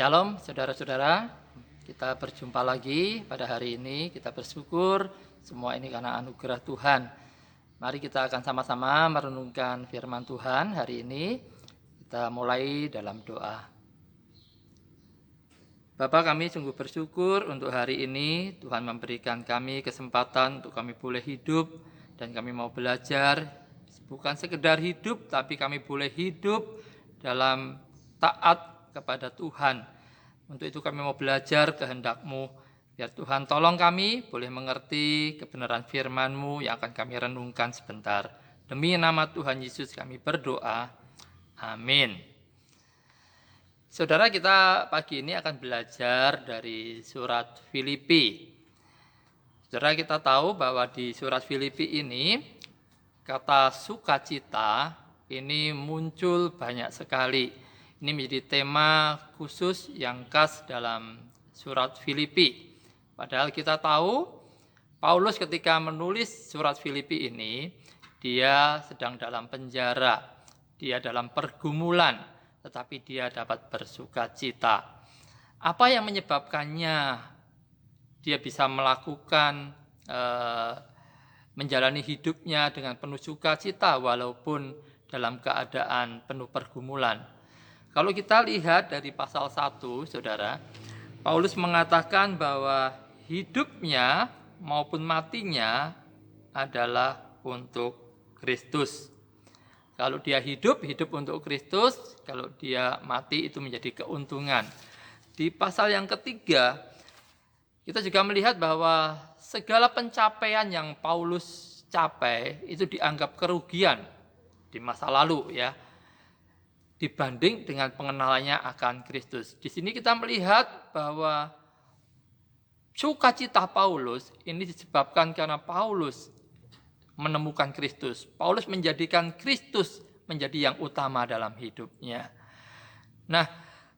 Shalom saudara-saudara, kita berjumpa lagi pada hari ini. Kita bersyukur semua ini karena anugerah Tuhan. Mari kita akan sama-sama merenungkan firman Tuhan hari ini. Kita mulai dalam doa. Bapa, kami sungguh bersyukur untuk hari ini. Tuhan memberikan kami kesempatan untuk kami boleh hidup dan kami mau belajar. Bukan sekedar hidup, tapi kami boleh hidup dalam taat kepada Tuhan. Untuk itu kami mau belajar kehendak-Mu. Biar Tuhan tolong kami boleh mengerti kebenaran firman-Mu yang akan kami renungkan sebentar. Demi nama Tuhan Yesus kami berdoa. Amin. Saudara, kita pagi ini akan belajar dari surat Filipi. Saudara, kita tahu bahwa di surat Filipi ini kata sukacita ini muncul banyak sekali. Ini menjadi tema khusus yang khas dalam surat Filipi. Padahal kita tahu Paulus ketika menulis surat Filipi ini, dia sedang dalam penjara, dia dalam pergumulan, tetapi dia dapat bersukacita. Apa yang menyebabkannya dia bisa melakukan menjalani hidupnya dengan penuh sukacita walaupun dalam keadaan penuh pergumulan? Kalau kita lihat dari pasal 1, saudara, Paulus mengatakan bahwa hidupnya maupun matinya adalah untuk Kristus. Kalau dia hidup untuk Kristus, kalau dia mati itu menjadi keuntungan. Di pasal yang ketiga, kita juga melihat bahwa segala pencapaian yang Paulus capai itu dianggap kerugian di masa lalu, ya, dibanding dengan pengenalannya akan Kristus. Di sini kita melihat bahwa sukacita Paulus ini disebabkan karena Paulus menemukan Kristus. Paulus menjadikan Kristus menjadi yang utama dalam hidupnya. Nah,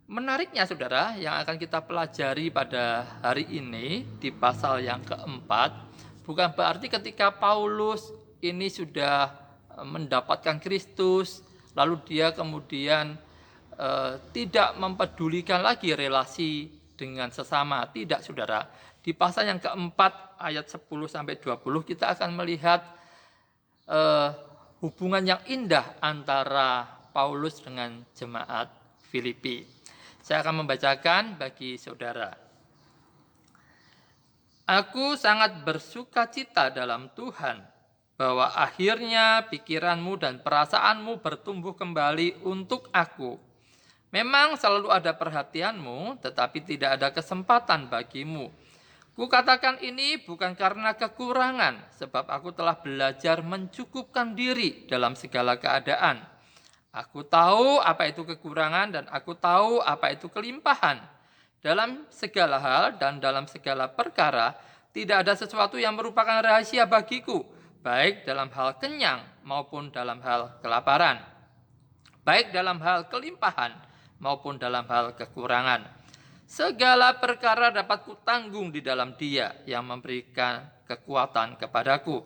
menariknya saudara, yang akan kita pelajari pada hari ini di pasal yang keempat, bukan berarti ketika Paulus ini sudah mendapatkan Kristus, lalu dia kemudian tidak mempedulikan lagi relasi dengan sesama. Tidak, saudara. Di pasal yang keempat ayat 10-20 kita akan melihat hubungan yang indah antara Paulus dengan jemaat Filipi. Saya akan membacakan bagi saudara. Aku sangat bersukacita dalam Tuhan bahwa akhirnya pikiranmu dan perasaanmu bertumbuh kembali untuk aku. Memang selalu ada perhatianmu, tetapi tidak ada kesempatan bagimu. Kukatakan ini bukan karena kekurangan, sebab aku telah belajar mencukupkan diri dalam segala keadaan. Aku tahu apa itu kekurangan dan aku tahu apa itu kelimpahan. Dalam segala hal dan dalam segala perkara, tidak ada sesuatu yang merupakan rahasia bagiku, baik dalam hal kenyang maupun dalam hal kelaparan, baik dalam hal kelimpahan maupun dalam hal kekurangan. Segala perkara dapat kutanggung di dalam Dia yang memberikan kekuatan kepadaku.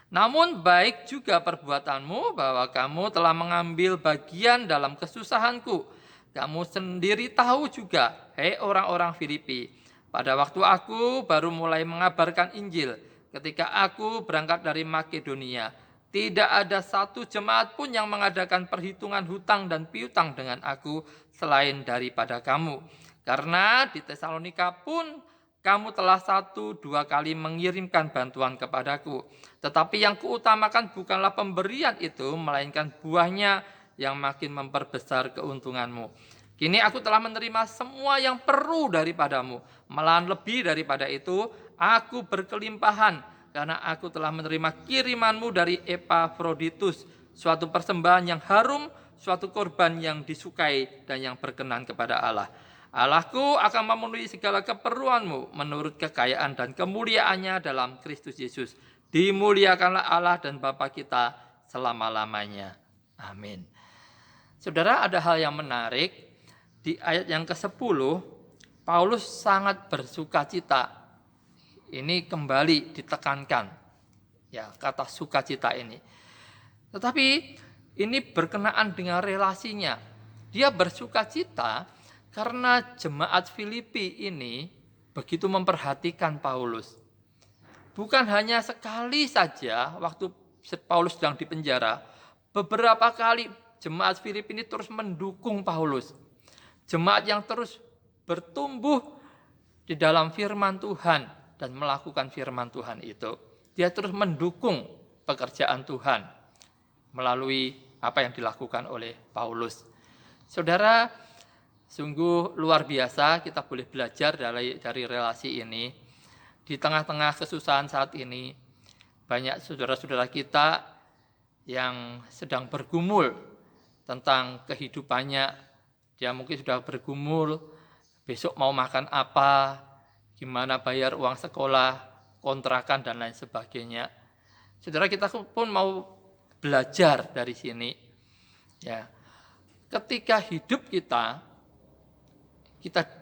Namun baik juga perbuatanmu bahwa kamu telah mengambil bagian dalam kesusahanku. Kamu sendiri tahu juga, hei orang-orang Filipi, pada waktu aku baru mulai mengabarkan Injil, ketika aku berangkat dari Makedonia, tidak ada satu jemaat pun yang mengadakan perhitungan hutang dan piutang dengan aku selain daripada kamu. Karena di Tesalonika pun kamu telah 1-2 kali mengirimkan bantuan kepadaku. Tetapi yang kuutamakan bukanlah pemberian itu, melainkan buahnya yang makin memperbesar keuntunganmu. Kini aku telah menerima semua yang perlu daripadamu, malahan lebih daripada itu, aku berkelimpahan karena aku telah menerima kirimanmu dari Epafroditus, suatu persembahan yang harum, suatu korban yang disukai dan yang berkenan kepada Allah. Allahku akan memenuhi segala keperluanmu menurut kekayaan dan kemuliaannya dalam Kristus Yesus. Dimuliakanlah Allah dan Bapa kita selama-lamanya. Amin. Saudara, ada hal yang menarik. Di ayat yang ke-10, Paulus sangat bersukacita. Ini kembali ditekankan, ya, kata sukacita ini. Tetapi ini berkenaan dengan relasinya. Dia bersukacita Karena jemaat Filipi ini begitu memperhatikan Paulus. Bukan hanya sekali saja waktu Paulus sedang di penjara, beberapa kali jemaat Filipi ini terus mendukung Paulus. Jemaat yang terus bertumbuh di dalam firman Tuhan dan melakukan firman Tuhan itu. Dia terus mendukung pekerjaan Tuhan melalui apa yang dilakukan oleh Paulus. Saudara, sungguh luar biasa kita boleh belajar dari relasi ini. Di tengah-tengah kesusahan saat ini, banyak saudara-saudara kita yang sedang bergumul tentang kehidupannya. Dia mungkin sudah bergumul, besok mau makan apa, gimana bayar uang sekolah, kontrakan, dan lain sebagainya. Saudara, kita pun mau belajar dari sini. Ya, ketika hidup kita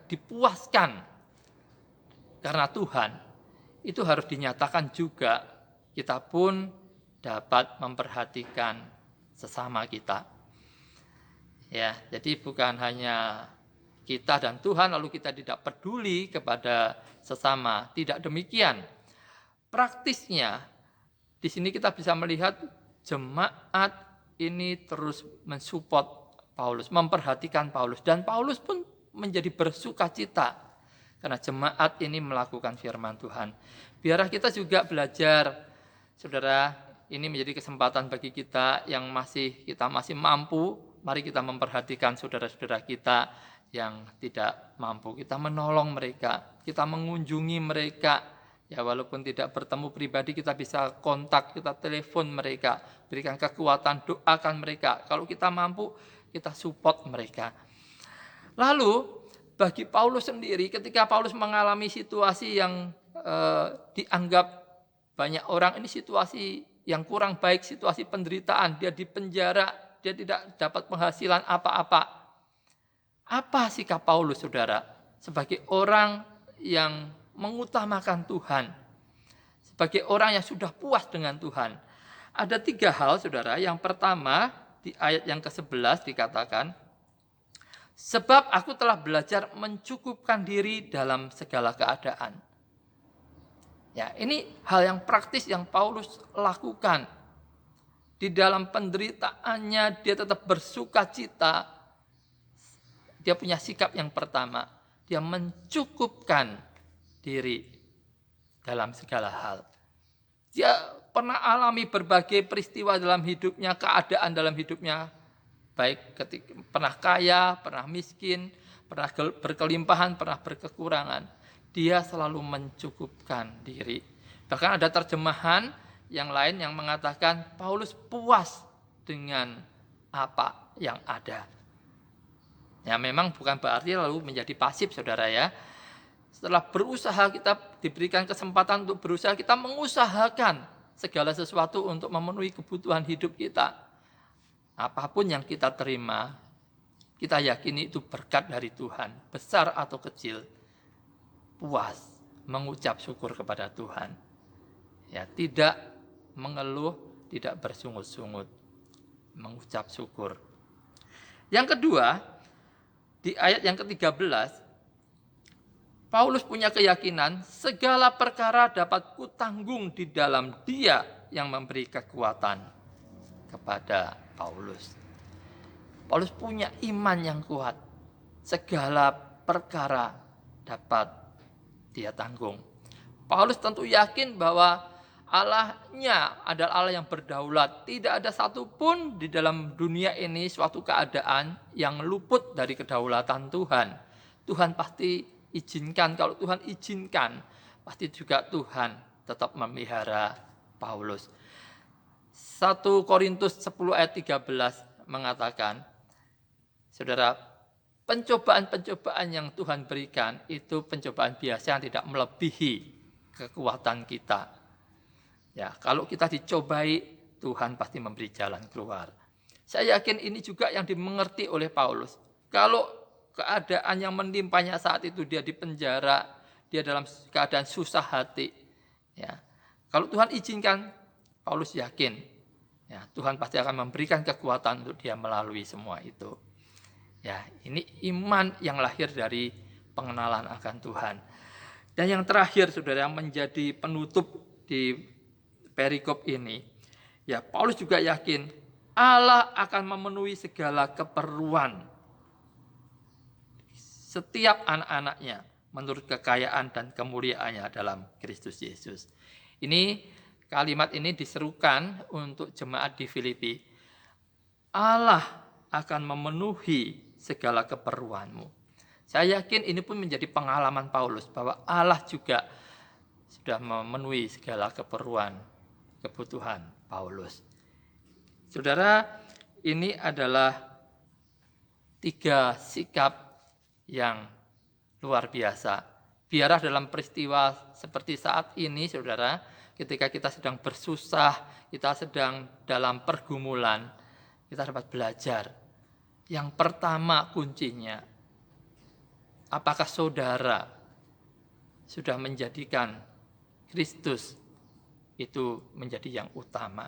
dipuaskan karena Tuhan, itu harus dinyatakan juga kita pun dapat memperhatikan sesama kita. Ya, jadi bukan hanya kita dan Tuhan lalu kita tidak peduli kepada sesama, tidak demikian. Praktisnya di sini kita bisa melihat jemaat ini terus mensupport Paulus, memperhatikan Paulus, dan Paulus pun menjadi bersukacita karena jemaat ini melakukan firman Tuhan. Biarlah kita juga belajar, saudara, ini menjadi kesempatan bagi kita yang masih mampu. Mari kita memperhatikan saudara-saudara kita yang tidak mampu. Kita menolong mereka, kita mengunjungi mereka. Ya, walaupun tidak bertemu pribadi, kita bisa kontak, kita telepon mereka, berikan kekuatan, doakan mereka. Kalau kita mampu, kita support mereka. Lalu bagi Paulus sendiri, ketika Paulus mengalami situasi yang dianggap banyak orang ini situasi yang kurang baik, situasi penderitaan, dia di penjara, dia tidak dapat penghasilan apa-apa. Apa sikap Paulus, saudara? Sebagai orang yang mengutamakan Tuhan, sebagai orang yang sudah puas dengan Tuhan. Ada 3 hal, saudara. Yang pertama, di ayat yang ke-11 dikatakan, sebab aku telah belajar mencukupkan diri dalam segala keadaan. Ya, ini hal yang praktis yang Paulus lakukan. Di dalam penderitaannya dia tetap bersukacita. Dia punya sikap yang pertama, dia mencukupkan diri dalam segala hal. Dia pernah alami berbagai peristiwa dalam hidupnya, keadaan dalam hidupnya, baik ketika pernah kaya, pernah miskin, pernah berkelimpahan, pernah berkekurangan. Dia selalu mencukupkan diri. Bahkan ada terjemahan yang lain yang mengatakan Paulus puas dengan apa yang ada. Ya, memang bukan berarti lalu menjadi pasif, saudara ya. Setelah berusaha, kita diberikan kesempatan untuk berusaha, kita mengusahakan segala sesuatu untuk memenuhi kebutuhan hidup kita. Apapun yang kita terima, kita yakini itu berkat dari Tuhan, besar atau kecil. Puas, mengucap syukur kepada Tuhan. Ya, tidak mengeluh, tidak bersungut-sungut, mengucap syukur. Yang kedua, di ayat yang ke-13, Paulus punya keyakinan segala perkara dapat kutanggung di dalam Dia yang memberi kekuatan kepada Paulus. Paulus punya iman yang kuat. Segala perkara dapat dia tanggung. Paulus tentu yakin bahwa Allahnya adalah Allah yang berdaulat. Tidak ada satupun di dalam dunia ini suatu keadaan yang luput dari kedaulatan Tuhan. Tuhan pasti izinkan. Kalau Tuhan izinkan, pasti juga Tuhan tetap memelihara Paulus. 1 Korintus 10 ayat 13 mengatakan, saudara, pencobaan-pencobaan yang Tuhan berikan itu pencobaan biasa yang tidak melebihi kekuatan kita. Ya, kalau kita dicobai, Tuhan pasti memberi jalan keluar. Saya yakin ini juga yang dimengerti oleh Paulus. Kalau keadaan yang menimpanya saat itu, dia di penjara, dia dalam keadaan susah hati. Ya, kalau Tuhan izinkan, Paulus yakin, ya, Tuhan pasti akan memberikan kekuatan untuk dia melalui semua itu. Ya, ini iman yang lahir dari pengenalan akan Tuhan. Dan yang terakhir, saudara, yang menjadi penutup di perikop ini, ya Paulus juga yakin Allah akan memenuhi segala keperluan setiap anak-anaknya menurut kekayaan dan kemuliaannya dalam Kristus Yesus. Ini kalimat ini diserukan untuk jemaat di Filipi. Allah akan memenuhi segala keperluanmu. Saya yakin ini pun menjadi pengalaman Paulus bahwa Allah juga sudah memenuhi segala kebutuhan Paulus. Saudara, ini adalah 3 sikap yang luar biasa. Biarlah dalam peristiwa seperti saat ini, saudara, ketika kita sedang bersusah, kita sedang dalam pergumulan, kita dapat belajar. Yang pertama kuncinya, apakah saudara sudah menjadikan Kristus itu menjadi yang utama?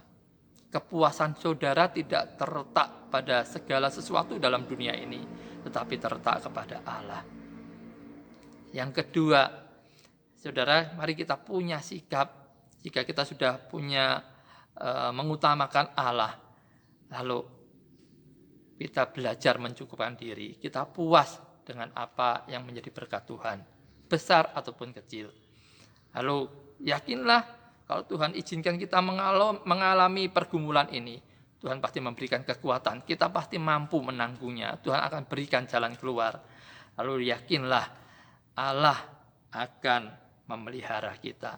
Kepuasan saudara tidak terletak pada segala sesuatu dalam dunia ini, tetapi terletak kepada Allah. Yang kedua, saudara, mari kita punya sikap, jika kita sudah punya mengutamakan Allah, lalu kita belajar mencukupkan diri, kita puas dengan apa yang menjadi berkat Tuhan, besar ataupun kecil. Lalu yakinlah kalau Tuhan izinkan kita mengalami pergumulan ini, Tuhan pasti memberikan kekuatan, kita pasti mampu menanggungnya, Tuhan akan berikan jalan keluar. Lalu yakinlah Allah akan memelihara kita.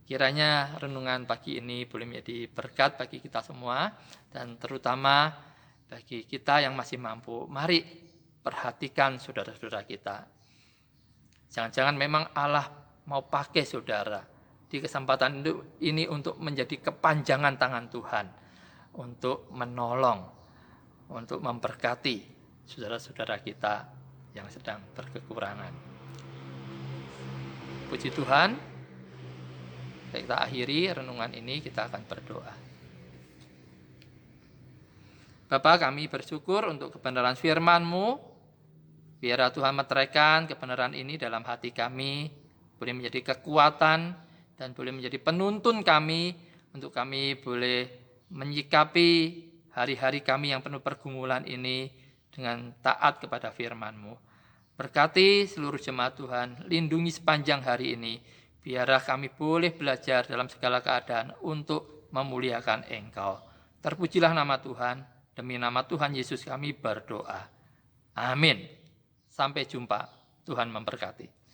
Kiranya renungan pagi ini boleh menjadi berkat bagi kita semua, dan terutama bagi kita yang masih mampu. Mari perhatikan saudara-saudara kita. Jangan-jangan memang Allah mau pakai saudara di kesempatan ini untuk menjadi kepanjangan tangan Tuhan, untuk menolong, untuk memberkati saudara-saudara kita yang sedang berkekurangan. Puji Tuhan. Kita akhiri renungan ini, kita akan berdoa. Bapa, kami bersyukur untuk kebenaran firman-Mu. Biarlah Tuhan meteraikan kebenaran ini dalam hati kami, boleh menjadi kekuatan dan boleh menjadi penuntun kami, untuk kami boleh menyikapi hari-hari kami yang penuh pergumulan ini dengan taat kepada firman-Mu. Berkati seluruh jemaat Tuhan, lindungi sepanjang hari ini. Biarlah kami boleh belajar dalam segala keadaan untuk memuliakan Engkau. Terpujilah nama Tuhan, demi nama Tuhan Yesus kami berdoa. Amin. Sampai jumpa. Tuhan memberkati.